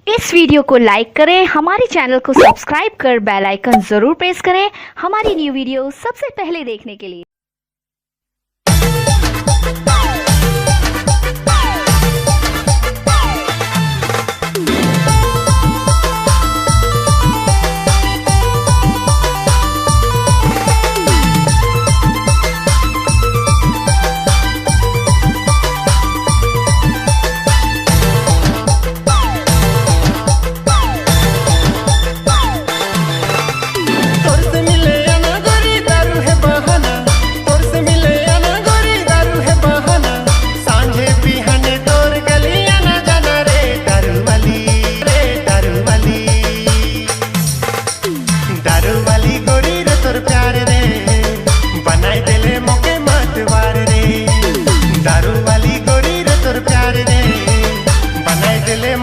इस video को लाइक करें, हमारे चैनल को सब्सक्राइब कर बेल आइकन जरूर प्रेस करें हमारी न्यू वीडियो सबसे पहले देखने के लिए।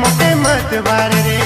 मोके मत वार रे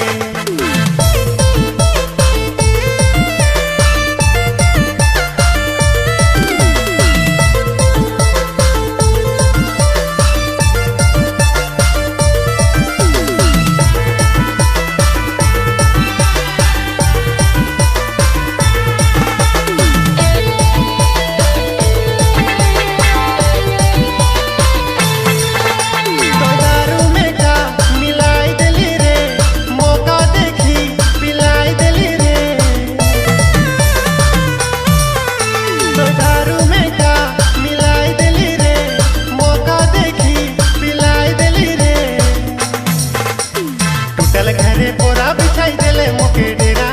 घरे पोरा बिछाई देले मोके डेरा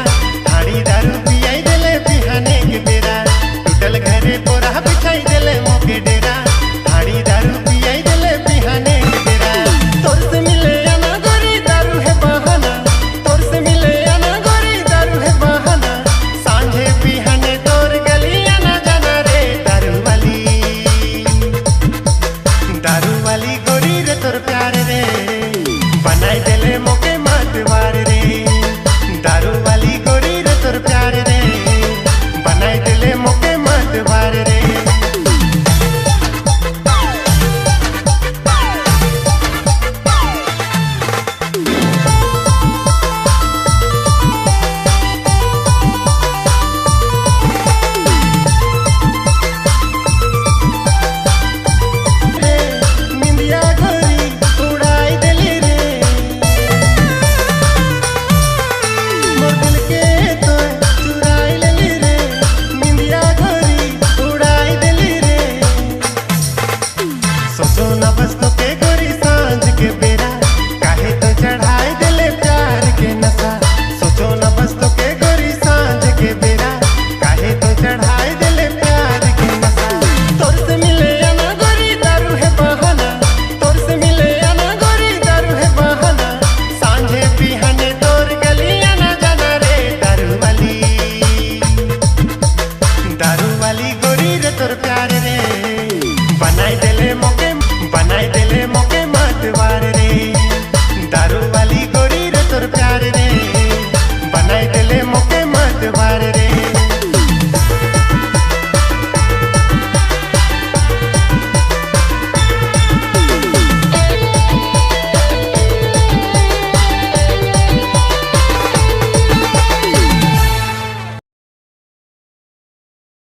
ठाड़ी दारू पियाई देले बिहाने के बेरा टूटल घरे पोरा बिछाई देले मोके डेरा ठाड़ी दारू पियाई देले बिहाने के बेरा तोर से मिले आना गोरी दारू है बहाना तोर से मिले आना गोरी दारू है बहाना सांझे बिहाने तोर गली आना जाना रे दारू वाली गोरी रे तोर प्यार रे बनाई देले मोके वार रे दारू वाली गोरी रे तोर प्यार रे बनाई देले मोके मत वार रे बस तो के गोरी सांझ के बेरा काहे तो चढ़ाई देले प्यार के नशा सोचो न बस तो के गोरी सांझ के बेरा काहे तो चढ़ाई देले प्यार के नशा तोर से मिले आना गोरी दारू है बहाना तोर से मिले आना गोरी दारू है बहाना सांझे बिहाने तोर गली आना जाना रे दारू वाली गोरी रे तोर प्यार रे बनाई देले